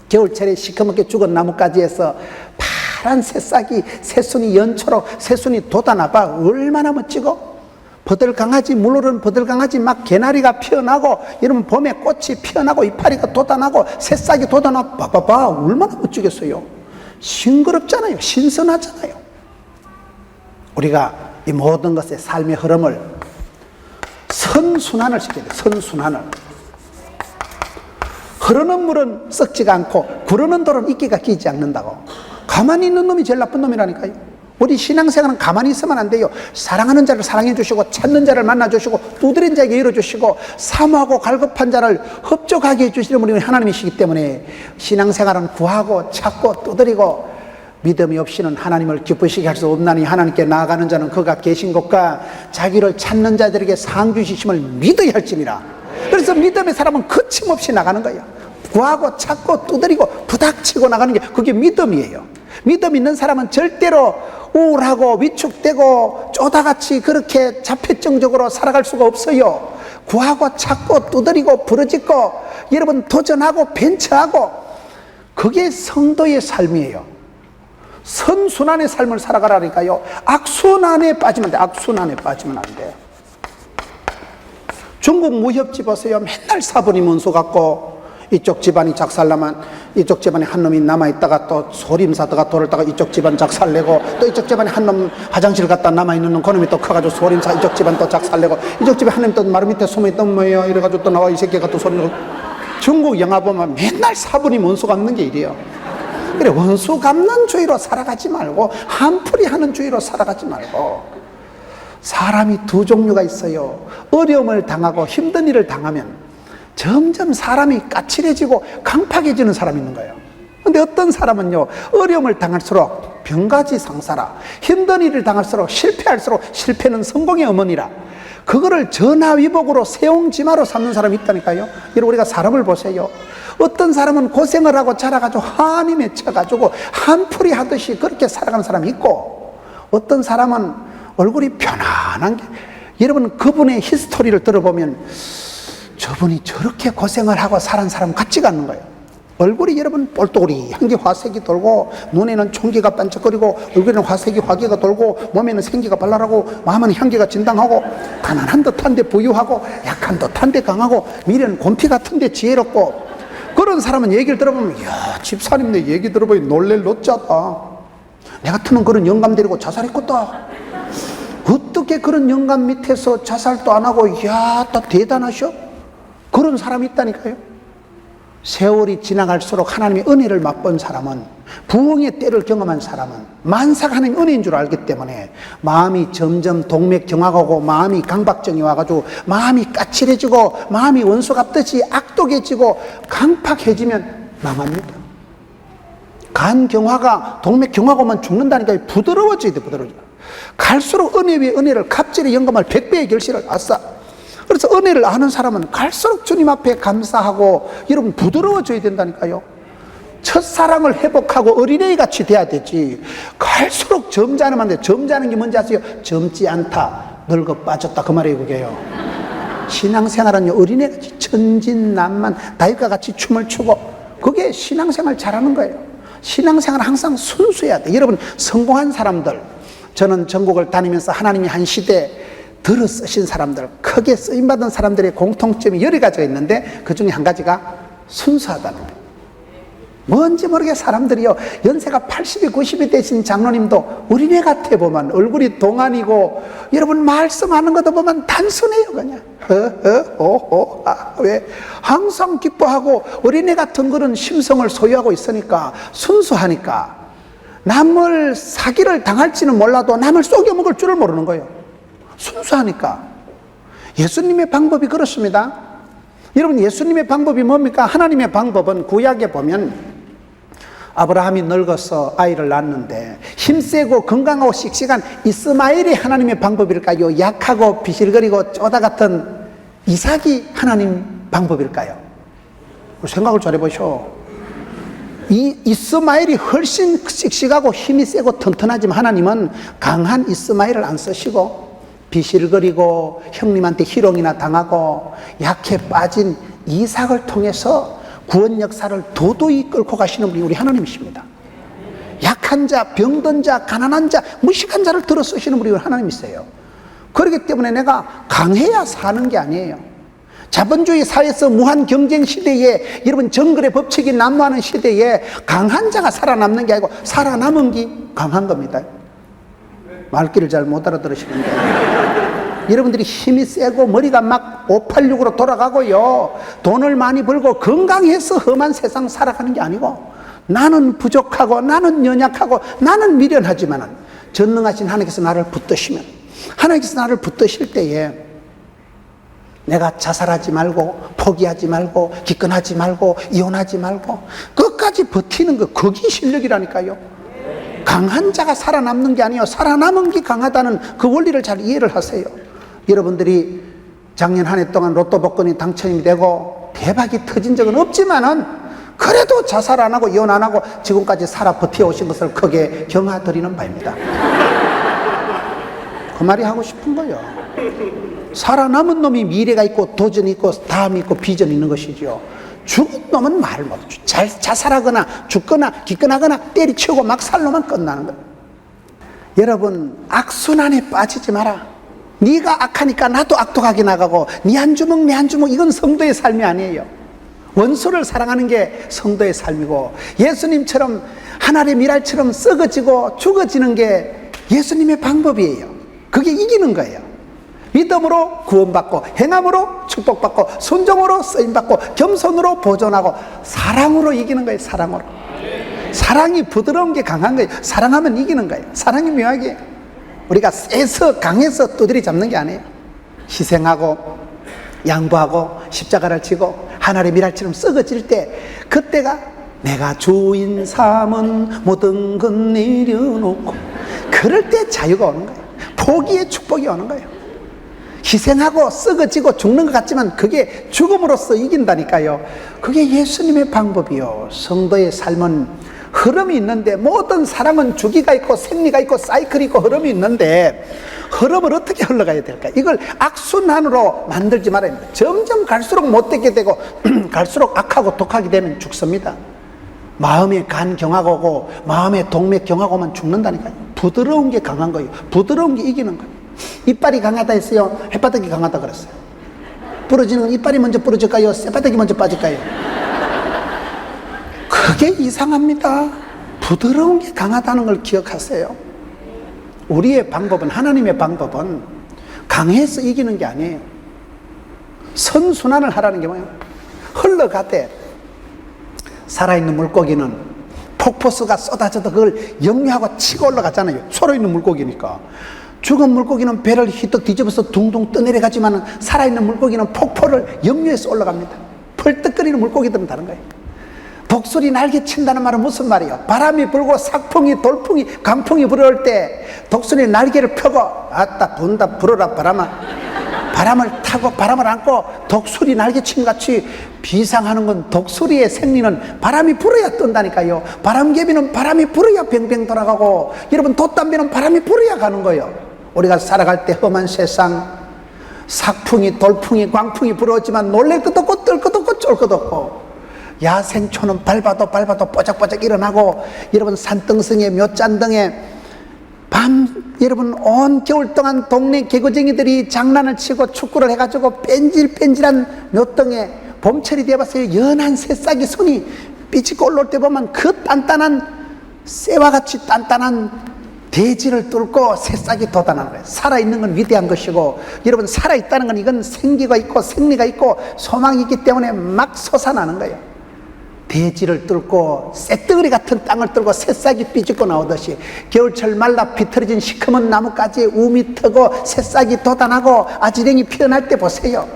겨울철에 시커멓게 죽은 나뭇가지에서 파란 새싹이 새순이 연초록 새순이 돋아나봐 얼마나 멋지고 버들강아지 물오른 버들강아지 막 개나리가 피어나고 이러면 봄에 꽃이 피어나고 이파리가 돋아나고 새싹이 돋아나 봐봐봐 얼마나 멋지겠어요. 싱그럽잖아요. 신선하잖아요. 우리가 이 모든 것의 삶의 흐름을 선순환을 시켜야 돼요. 선순환을. 흐르는 물은 썩지가 않고 구르는 돌은 이끼가 끼지 않는다고. 가만히 있는 놈이 제일 나쁜 놈이라니까요. 우리 신앙생활은 가만히 있으면 안 돼요. 사랑하는 자를 사랑해 주시고 찾는 자를 만나 주시고 두드린 자에게 열어 주시고 사모하고 갈급한 자를 흡족하게 해주시는 분이 하나님이시기 때문에 신앙생활은 구하고 찾고 두드리고 믿음이 없이는 하나님을 기쁘시게 할 수 없나니 하나님께 나아가는 자는 그가 계신 곳과 자기를 찾는 자들에게 상 주시심을 믿어야 할지니라. 그래서 믿음의 사람은 거침없이 나가는 거예요. 구하고 찾고 두드리고 부닥치고 나가는 게 그게 믿음이에요. 믿음 있는 사람은 절대로 우울하고 위축되고 쪼다같이 그렇게 자폐증적으로 살아갈 수가 없어요. 구하고 찾고 두드리고 부르짖고 여러분 도전하고 벤처하고 그게 성도의 삶이에요. 선순환의 삶을 살아가라니까요. 악순환에 빠지면 안 돼. 악순환에 빠지면 안 돼요. 중국 무협지 보세요. 맨날 사부님 원수 갖고 이쪽 집안이 작살나면 이쪽 집안에 한 놈이 남아있다가 또 소림사다가 돌을 다가 이쪽 집안 작살내고 또 이쪽 집안에 한 놈 화장실 갔다 남아있는 놈 그놈이 또 커가지고 소림사 이쪽 집안 또 작살내고 이쪽 집에 한 놈이 또 마루 밑에 숨어있던 뭐예요 이래가지고 또 나와 이 새끼가 또 소리내고. 중국 영화 보면 맨날 사부님 원수 갚는 게 이래요. 그래 원수 갚는 주의로 살아가지 말고 한풀이 하는 주의로 살아가지 말고. 사람이 두 종류가 있어요. 어려움을 당하고 힘든 일을 당하면 점점 사람이 까칠해지고 강팍해지는 사람이 있는 거예요. 근데 어떤 사람은요 어려움을 당할수록 병가지상사라, 힘든 일을 당할수록 실패할수록 실패는 성공의 어머니라, 그거를 전화위복으로 세옹지마로 삼는 사람이 있다니까요. 여러분 우리가 사람을 보세요. 어떤 사람은 고생을 하고 자라가지고 한이 맺혀가지고 한풀이 하듯이 그렇게 살아가는 사람이 있고 어떤 사람은 얼굴이 편안한 게, 여러분 그분의 히스토리를 들어보면 저분이 저렇게 고생을 하고 살은 사람 같지가 않는 거예요. 얼굴이 여러분 볼또리한 게 화색이 돌고, 눈에는 총기가 반짝거리고, 얼굴에는 화색이 화기가 돌고, 몸에는 생기가 발랄하고, 마음은 향기가 진당하고, 가난한 듯한데 부유하고, 약한 듯한데 강하고, 미래는 곰피 같은데 지혜롭고, 그런 사람은 얘기를 들어보면, 이야, 집사님 내 얘기 들어보니 놀랄 노짜다. 내 같으면 그런 영감 데리고 자살했겠다. 어떻게 그런 영감 밑에서 자살도 안 하고, 이야, 또 대단하셔? 그런 사람이 있다니까요. 세월이 지나갈수록 하나님의 은혜를 맛본 사람은, 부흥의 때를 경험한 사람은 만사가 하나님의 은혜인 줄 알기 때문에 마음이 점점 동맥경화가고, 마음이 강박증이 와가지고 마음이 까칠해지고, 마음이 원수 같듯이 악독해지고 강팍해지면 망합니다. 간경화가, 동맥경화가 오면 죽는다니까. 부드러워져야 돼, 부드러워져. 갈수록 은혜 위에 은혜를, 갑절의 영감을 100배의 결실을 아싸. 그래서 은혜를 아는 사람은 갈수록 주님 앞에 감사하고, 여러분 부드러워져야 된다니까요. 첫사랑을 회복하고 어린애이 같이 돼야 되지. 갈수록 점잖으면 안 돼. 점잖은 게 뭔지 아세요? 젊지 않다, 늙어 빠졌다, 그 말이에요. 그게요. 신앙생활은요, 어린애같이 천진난만 다윗과 같이 춤을 추고, 그게 신앙생활 잘하는 거예요. 신앙생활은 항상 순수해야 돼. 여러분 성공한 사람들, 저는 전국을 다니면서 하나님이 한 시대 들어 쓰신 사람들, 크게 쓰임받은 사람들의 공통점이 여러 가지가 있는데, 그 중에 한 가지가 순수하다는 거예요. 뭔지 모르게 사람들이요, 연세가 80이 90이 되신 장로님도 어린애 같아 보면, 얼굴이 동안이고, 여러분 말씀하는 것도 보면 단순해요. 그냥 왜? 항상 기뻐하고 어린애 같은 그런 심성을 소유하고 있으니까, 순수하니까 남을 사기를 당할지는 몰라도 남을 속여먹을 줄을 모르는 거예요. 순수하니까. 예수님의 방법이 그렇습니다. 여러분, 예수님의 방법이 뭡니까? 하나님의 방법은 구약에 보면 아브라함이 늙어서 아이를 낳았는데, 힘세고 건강하고 씩씩한 이스마엘이 하나님의 방법일까요? 약하고 비실거리고 쪼다 같은 이삭이 하나님 방법일까요? 생각을 잘 해보셔. 이 이스마엘이 훨씬 씩씩하고 힘이 세고 튼튼하지만, 하나님은 강한 이스마엘을 안 쓰시고 비실거리고 형님한테 희롱이나 당하고 약해 빠진 이삭을 통해서 구원 역사를 도도히 끌고 가시는 분이 우리 하나님이십니다. 약한 자, 병든 자, 가난한 자, 무식한 자를 들어 쓰시는 분이 우리 하나님이세요. 그렇기 때문에 내가 강해야 사는 게 아니에요. 자본주의 사회에서 무한 경쟁 시대에, 여러분 정글의 법칙이 난무하는 시대에 강한 자가 살아남는 게 아니고 살아남은 게 강한 겁니다. 말귀를 잘 못 알아들으시는데, 여러분들이 힘이 세고 머리가 막 586으로 돌아가고요, 돈을 많이 벌고 건강해서 험한 세상 살아가는 게 아니고, 나는 부족하고 나는 연약하고 나는 미련하지만은 전능하신 하나님께서 나를 붙드시면, 하나님께서 나를 붙드실 때에 내가 자살하지 말고 포기하지 말고 기권하지 말고 이혼하지 말고 끝까지 버티는 거, 그게 실력이라니까요. 강한 자가 살아남는 게 아니에요. 살아남은 게 강하다는 그 원리를 잘 이해를 하세요. 여러분들이 작년 한 해 동안 로또 복권이 당첨이 되고 대박이 터진 적은 없지만은, 그래도 자살 안 하고 이혼 안 하고 지금까지 살아 버텨오신 것을 크게 경하드리는 바입니다. 그 말이 하고 싶은 거예요. 살아남은 놈이 미래가 있고 도전이 있고 다음이 있고 비전이 있는 것이죠. 죽은 놈은 말을 못해. 자살하거나 죽거나 기권하거나 때리치우고 막 살로만 끝나는 거예요. 여러분, 악순환에 빠지지 마라. 네가 악하니까 나도 악독하게 나가고, 네 한 주먹 내 한 주먹, 이건 성도의 삶이 아니에요. 원수를 사랑하는 게 성도의 삶이고, 예수님처럼 하늘의 미랄처럼 썩어지고 죽어지는 게 예수님의 방법이에요. 그게 이기는 거예요. 믿음으로 구원받고, 행함으로 축복받고, 순종으로 쓰임받고, 겸손으로 보존하고, 사랑으로 이기는 거예요. 사랑으로. 사랑이 부드러운 게 강한 거예요. 사랑하면 이기는 거예요. 사랑이 묘하게, 우리가 세서 강해서 두드리 잡는 게 아니에요. 희생하고 양보하고 십자가를 지고 하늘의 미랄처럼 썩어질 때, 그때가 내가 주인 삼은 모든 것 내려놓고, 그럴 때 자유가 오는 거예요. 포기의 축복이 오는 거예요. 희생하고 썩어지고 죽는 것 같지만 그게 죽음으로써 이긴다니까요. 그게 예수님의 방법이요. 성도의 삶은 흐름이 있는데, 모든 사랑은 주기가 있고 생리가 있고 사이클이 있고 흐름이 있는데, 흐름을 어떻게 흘러가야 될까? 이걸 악순환으로 만들지 말아야 합니다. 점점 갈수록 못되게 되고 갈수록 악하고 독하게 되면 죽습니다. 마음의 간 경화고고 마음의 동맥 경화고만 죽는다니까요. 부드러운 게 강한 거예요. 부드러운 게 이기는 거예요. 이빨이 강하다 했어요? 햇바닥이 강하다 그랬어요? 부러지는 건 이빨이 먼저 부러질까요? 쌔바닥이 먼저 빠질까요? 그게 이상합니다. 부드러운 게 강하다는 걸 기억하세요. 우리의 방법은, 하나님의 방법은 강해서 이기는 게 아니에요. 선순환을 하라는 게 뭐예요? 흘러가되 살아있는 물고기는 폭포수가 쏟아져도 그걸 역류하고 치고 올라가잖아요. 살아있는 물고기니까. 죽은 물고기는 배를 휘떡 뒤집어서 둥둥 떠내려가지만 살아있는 물고기는 폭포를 역류해서 올라갑니다. 펄떡거리는 물고기들은 다른 거예요. 독수리 날개 친다는 말은 무슨 말이에요? 바람이 불고 삭풍이, 돌풍이, 강풍이 불어올 때 독수리 날개를 펴고 아따 분다 불어라 바람아, 바람을 타고 바람을 안고 독수리 날개침 같이 비상하는 건 독수리의 생리는 바람이 불어야 뜬다니까요. 바람개비는 바람이 불어야 뱅뱅 돌아가고, 여러분 돛담배는 바람이 불어야 가는 거예요. 우리가 살아갈 때 험한 세상, 삭풍이, 돌풍이, 광풍이 불어오지만 놀랄 것도 없고 뜰 것도 없고 쫄 것도 없고, 야생초는 밟아도 뽀짝뽀짝 일어나고, 여러분 산등성에 묘짠등에 여러분 온 겨울 동안 동네 개구쟁이들이 장난을 치고 축구를 해가지고 뺀질뺀질한 묘등에 봄철이 되어봤어요. 연한 새싹이 손이 삐치고 올라올 때 보면 그 단단한 쇠와 같이 단단한 대지를 뚫고 새싹이 돋아나는 거예요. 살아있는 건 위대한 것이고, 여러분 살아있다는 건 이건 생기가 있고 생리가 있고 소망이 있기 때문에 막 솟아나는 거예요. 대지를 뚫고 쇳덩어리 같은 땅을 뚫고 새싹이 삐집고 나오듯이 겨울철 말라 비틀어진 시커먼 나뭇가지에 우미 트고 새싹이 돋아나고 아지랭이 피어날 때 보세요.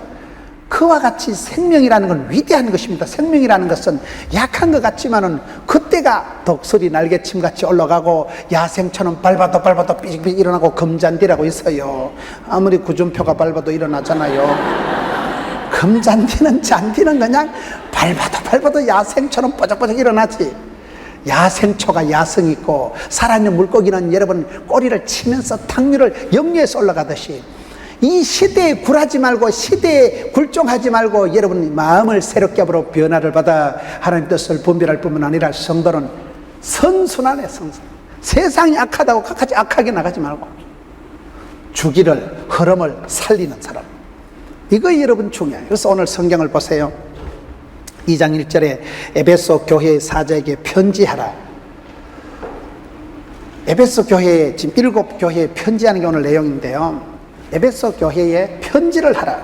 그와 같이 생명이라는 건 위대한 것입니다. 생명이라는 것은 약한 것 같지만은 그때가 독수리 날개침 같이 올라가고 야생초는 밟아도 삐직삐직 일어나고 금잔디라고 있어요. 아무리 구준표가 밟아도 일어나잖아요. 잔디는 그냥 밟아도 야생초는 뽀짝뽀짝 일어나지. 야생초가 야성 있고 살아있는 물고기는 여러분 꼬리를 치면서 탕류를 역류해서 올라가듯이, 이 시대에 굴하지 말고 시대에 굴종하지 말고 여러분 마음을 새롭게 하므로 변화를 받아 하나님 뜻을 분별할 뿐만 아니라 성도는 선순환해. 세상이 악하다고 끝까지 악하게 나가지 말고 주기를, 흐름을 살리는 사람, 이거 여러분 중요해요. 그래서 오늘 성경을 보세요. 2장 1절에 에베소 교회의 사자에게 편지하라. 에베소 교회에 지금 7교회에 편지하는 게 오늘 내용인데요. 에베소 교회에 편지를 하라.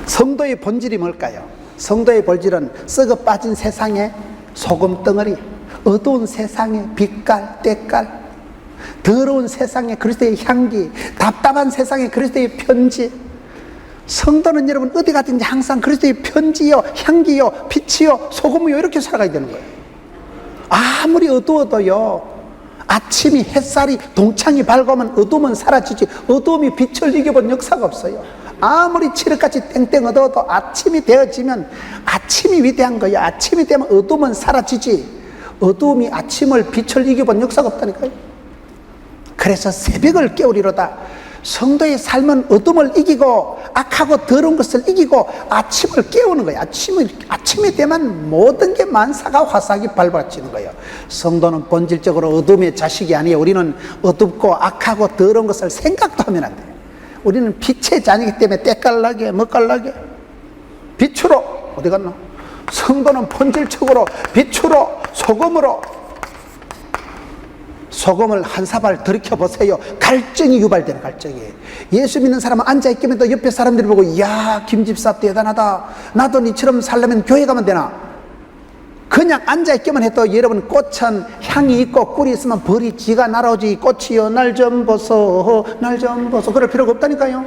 성도의 본질이 뭘까요? 성도의 본질은 썩어 빠진 세상의 소금 덩어리, 어두운 세상의 빛깔, 때깔, 더러운 세상의 그리스도의 향기, 답답한 세상의 그리스도의 편지. 성도는 여러분 어디 가든지 항상 그리스도의 편지요, 향기요, 빛이요, 소금이요, 이렇게 살아가야 되는 거예요. 아무리 어두워도요, 아침이 햇살이 동창이 밝으면 어두움은 사라지지, 어두움이 빛을 이겨본 역사가 없어요. 아무리 칠흑같이 땡땡 어두워도 아침이 되어지면 아침이 위대한 거예요. 아침이 되면 어두움은 사라지지, 어두움이 아침을 빛을 이겨본 역사가 없다니까요. 그래서 새벽을 깨우리로다. 성도의 삶은 어둠을 이기고 악하고 더러운 것을 이기고 아침을 깨우는 거예요. 아침이 되면 모든 게 만사가 화사하게 발받치는 거예요. 성도는 본질적으로 어둠의 자식이 아니에요. 우리는 어둡고 악하고 더러운 것을 생각도 하면 안 돼요. 우리는 빛의 자녀이기 때문에 때깔나게 멋깔나게 빛으로, 어디 갔나? 성도는 본질적으로 빛으로, 소금을 한 사발 들이켜보세요. 갈증이 유발되는 갈증이에요. 예수 믿는 사람은 앉아있기만 해도 옆에 사람들이 보고, 이야 김집사 대단하다, 나도 니처럼 살려면 교회 가면 되나? 그냥 앉아있기만 해도 여러분 꽃은 향이 있고 꿀이 있으면 벌이 지가 날아오지, 꽃이여 날 좀 보소, 날 좀 보소, 그럴 필요가 없다니까요.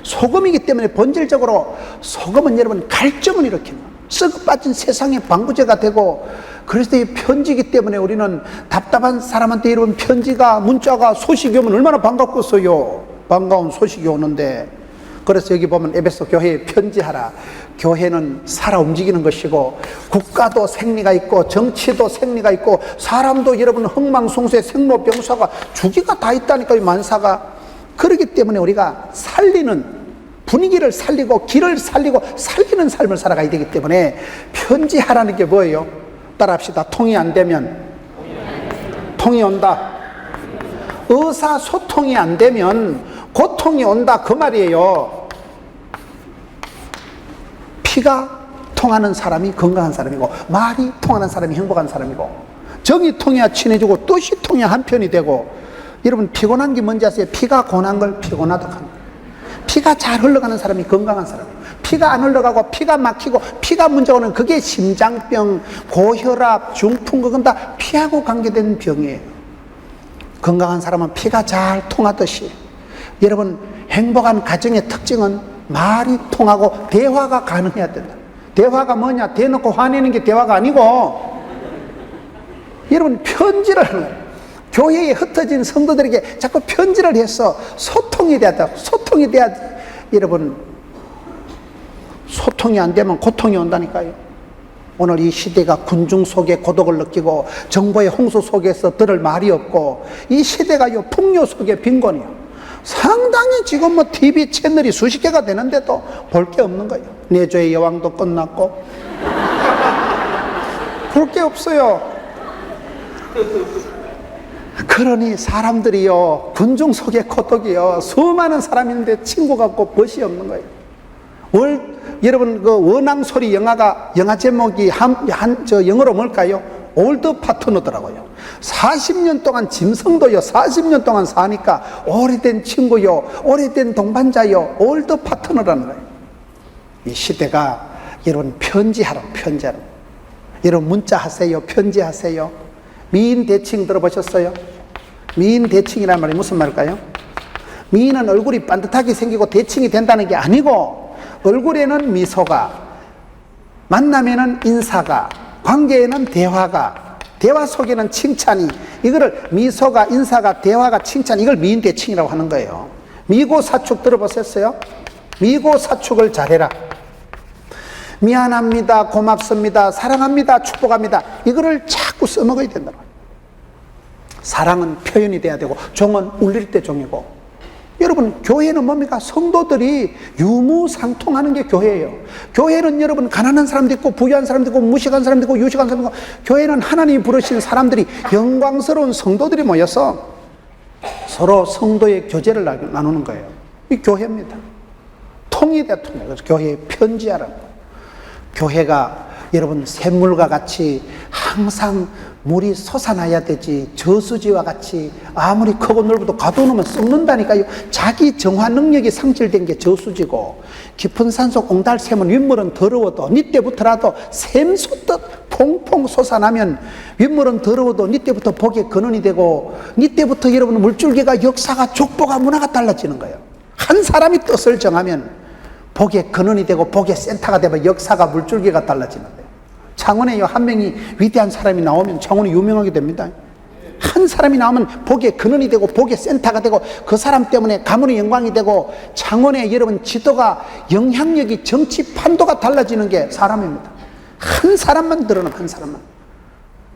소금이기 때문에 본질적으로 소금은 여러분 갈증을 일으키는 거예요. 썩어 빠진 세상의 방부제가 되고, 그리스도의 편지이기 때문에 우리는 답답한 사람한테 여러분 편지가, 문자가, 소식이 오면 얼마나 반갑겠어요. 반가운 소식이 오는데 그래서 여기 보면 에베소 교회에 편지하라. 교회는 살아 움직이는 것이고 국가도 생리가 있고 정치도 생리가 있고 사람도 여러분 흥망성쇠 생로병사가 주기가 다 있다니까요. 만사가. 그렇기 때문에 우리가 살리는 분위기를 살리고 길을 살리고 살리는 삶을 살아가야 되기 때문에 편지하라는 게 뭐예요? 따라합시다. 통이 안 되면 통이 온다. 의사소통이 안 되면 고통이 온다 그 말이에요. 피가 통하는 사람이 건강한 사람이고 말이 통하는 사람이 행복한 사람이고 정이 통해야 친해지고 뜻이 통해야 한편이 되고 여러분 피곤한 게 뭔지 아세요? 피가 고난 걸 피곤하다고 합니다. 피가 잘 흘러가는 사람이 건강한 사람이에요. 피가 안 흘러가고 피가 막히고 피가 문제가 오는 그게 심장병, 고혈압, 중풍 그건 다 피하고 관계된 병이에요. 건강한 사람은 피가 잘 통하듯이 여러분 행복한 가정의 특징은 말이 통하고 대화가 가능해야 된다. 대화가 뭐냐? 대놓고 화내는 게 대화가 아니고 여러분 편지를 하는 거예요. 교회에 흩어진 성도들에게 자꾸 편지를 해서 소통이 돼야 돼. 소통이 돼야 여러분 소통이 안 되면 고통이 온다니까요. 오늘 이 시대가 군중 속에 고독을 느끼고 정보의 홍수 속에서 들을 말이 없고 이 시대가 풍요 속에 빈곤이요. 상당히 지금 뭐 TV 채널이 수십 개가 되는데도 볼 게 없는 거예요. 내조의 여왕도 끝났고 볼 게 없어요. 그러니 사람들이요 군중 속에 고독이요 수많은 사람인데 친구가 없고 벗이 없는 거예요. 여러분 그 원앙소리 영화 제목이 영어로 뭘까요? 올드 파트너더라고요. 40년 동안 짐승도요 40년 동안 사니까 오래된 친구요 오래된 동반자요 올드 파트너라는 거예요. 이 시대가 여러분 편지하라. 여러분 문자 하세요. 편지하세요. 미인 대칭 들어보셨어요? 미인 대칭이란 말이 무슨 말일까요? 미인은 얼굴이 반듯하게 생기고 대칭이 된다는 게 아니고 얼굴에는 미소가, 만남에는 인사가, 관계에는 대화가, 대화 속에는 칭찬이, 이거를 미소가, 인사가, 대화가, 칭찬, 이걸 미인 대칭이라고 하는 거예요. 미고사축 들어보셨어요? 미고사축을 잘해라. 미안합니다, 고맙습니다, 사랑합니다, 축복합니다. 이거를 자꾸 써먹어야 된다. 사랑은 표현이 돼야 되고 종은 울릴 때 종이고. 여러분 교회는 뭡니까? 성도들이 유무상통하는 게 교회예요. 교회는 여러분 가난한 사람도 있고 부유한 사람도 있고 무식한 사람도 있고 유식한 사람도 있고 교회는 하나님이 부르신 사람들이 영광스러운 성도들이 모여서 서로 성도의 교제를 나누는 거예요. 이 교회입니다. 통이 돼 통해. 그래서 교회에 편지하라고. 교회가 여러분 샘물과 같이 항상 물이 솟아나야 되지 저수지와 같이 아무리 크고 넓어도 가둬놓으면 썩는다니까요. 자기 정화 능력이 상실된 게 저수지고 깊은 산속 옹달샘은 윗물은 더러워도 니 때부터라도 샘 솟듯 퐁퐁 솟아나면 윗물은 더러워도 니 때부터 복의 근원이 되고 니 때부터 여러분 물줄기가 역사가 족보가 문화가 달라지는 거예요. 한 사람이 뜻을 정하면 복의 근원이 되고 복의 센터가 되면 역사가 물줄기가 달라지는 거예요. 창원에 한 명이 위대한 사람이 나오면 창원이 유명하게 됩니다. 한 사람이 나오면 복의 근원이 되고 복의 센터가 되고 그 사람 때문에 가문의 영광이 되고 창원의 여러분 지도가 영향력이 정치 판도가 달라지는 게 사람입니다. 한 사람만 드러나면 한 사람만.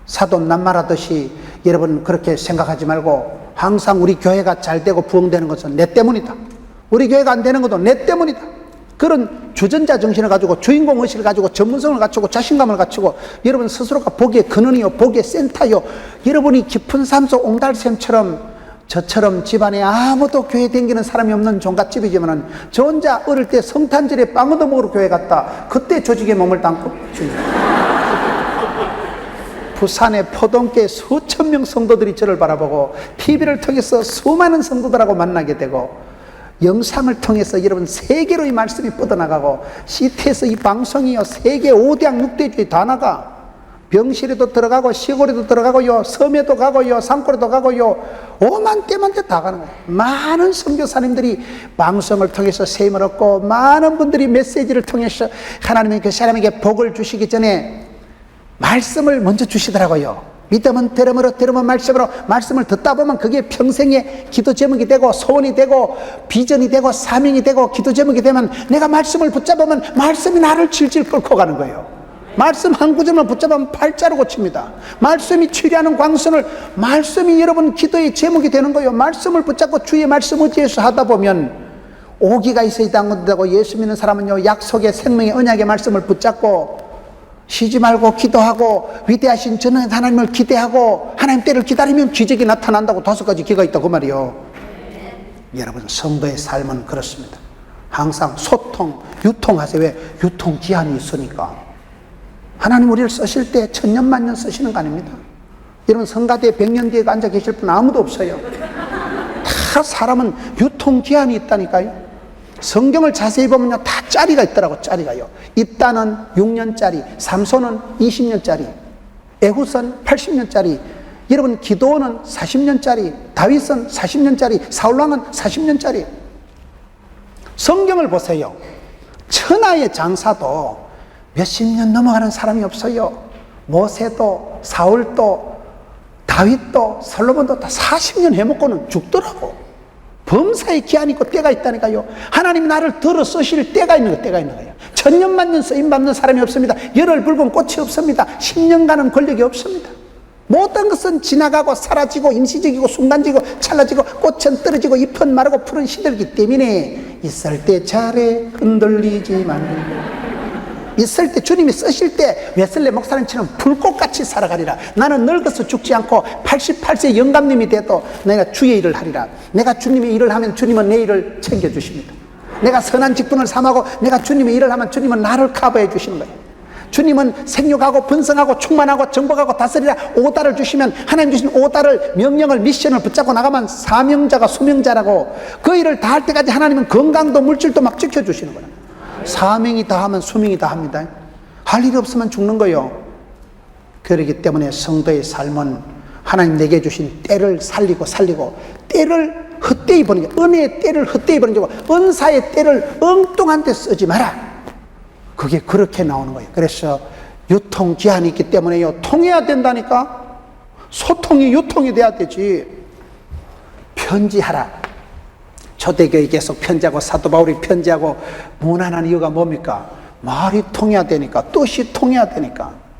사돈 낱말하듯이 여러분 그렇게 생각하지 말고 항상 우리 교회가 잘 되고 부흥되는 것은 내 때문이다. 우리 교회가 안 되는 것도 내 때문이다. 그런 주전자 정신을 가지고 주인공 의식을 가지고 전문성을 갖추고 자신감을 갖추고 여러분 스스로가 복의 근원이요 복의 센터요 여러분이 깊은 산속 옹달샘처럼 저처럼 집안에 아무도 교회 다니는 사람이 없는 종갓집이지만은 저 혼자 어릴 때 성탄절에 빵 얻어 먹으러 교회 갔다. 그때 조직에 몸을 담고 부산의 포동계 수천 명 성도들이 저를 바라보고 TV를 통해서 수많은 성도들하고 만나게 되고 영상을 통해서 여러분 세계로 이 말씀이 뻗어나가고 CT에서 이 방송이요 세계 5대양 6대주의 다 나가. 병실에도 들어가고 시골에도 들어가고요 섬에도 가고요 산골에도 가고요 오만 때만 때 다 가는 거예요. 많은 선교사님들이 방송을 통해서 세임을 얻고 많은 분들이 메시지를 통해서 하나님이 그 사람에게 복을 주시기 전에 말씀을 먼저 주시더라고요. 믿음은 들으면 말씀으로, 말씀을 듣다 보면 그게 평생의 기도 제목이 되고 소원이 되고 비전이 되고 사명이 되고 기도 제목이 되면 내가 말씀을 붙잡으면 말씀이 나를 질질 끌고 가는 거예요. 말씀 한 구절만 붙잡으면 팔자로 고칩니다. 말씀이 치료하는 광선을, 말씀이 여러분 기도의 제목이 되는 거예요. 말씀을 붙잡고 주의 말씀 의지해서 하다 보면 오기가 있어야 된다고 예수 믿는 사람은요, 약속의 생명의 언약의 말씀을 붙잡고 쉬지 말고 기도하고 위대하신 전능한 하나님을 기대하고 하나님 때를 기다리면 기적이 나타난다고 5가지 기가 있다고 그 말이요. 여러분, 성도의 삶은 그렇습니다. 항상 소통, 유통하세요. 왜? 유통기한이 있으니까. 하나님 우리를 쓰실 때 천년만년 쓰시는 거 아닙니다. 여러분, 성가대에 100년 뒤에 앉아 계실 분 아무도 없어요. 다 사람은 유통기한이 있다니까요. 성경을 자세히 보면요, 다 짜리가 있더라고. 짜리가요. 입다는 6년짜리, 삼손은 20년짜리, 에훗은 80년짜리, 여러분 기도원은 40년짜리, 다윗은 40년짜리, 사울왕은 40년짜리. 성경을 보세요. 천하의 장사도 몇십 년 넘어가는 사람이 없어요. 모세도 사울도 다윗도 솔로몬도 다 40년 해먹고는 죽더라고. 범사의 기한이 있고 때가 있다니까요. 하나님이 나를 들어 쓰실 때가 있는 거예요. 천년만년 쓰임받는 사람이 없습니다. 열흘 붉은 꽃이 없습니다. 10년간은 권력이 없습니다. 모든 것은 지나가고 사라지고 임시적이고 순간적이고 찰나지고 꽃은 떨어지고 잎은 마르고 풀은 시들기 때문에 있을 때 잘해 흔들리지 말고, 있을 때 주님이 쓰실 때 웨슬레 목사님처럼 불꽃같이 살아가리라. 나는 늙어서 죽지 않고 88세 영감님이 돼도 내가 주의 일을 하리라. 내가 주님의 일을 하면 주님은 내 일을 챙겨주십니다. 내가 선한 직분을 삼하고 내가 주님의 일을 하면 주님은 나를 커버해 주시는 거예요. 주님은 생육하고 번성하고 충만하고 정복하고 다스리라 오다를 주시면, 하나님 주신 오다를, 명령을, 미션을 붙잡고 나가면 사명자가 수명자라고, 그 일을 다 할 때까지 하나님은 건강도 물질도 막 지켜주시는 거예요. 사명이 다하면 수명이 다합니다. 할 일이 없으면 죽는 거예요. 그렇기 때문에 성도의 삶은 하나님 내게 주신 때를 살리고 때를 헛되이 버는 게, 은혜의 때를 헛되이 버는 게 아니고 은사의 때를 엉뚱한 데 쓰지 마라. 그게 그렇게 나오는 거예요. 그래서 유통기한이 있기 때문에요, 통해야 된다니까. 소통이 유통이 돼야 되지. 편지하라. 초대교회 계속 편지하고 사도 바울이 편지하고 무난한 이유가 뭡니까? 말이 통해야 되니까, 뜻이 통해야 되니까.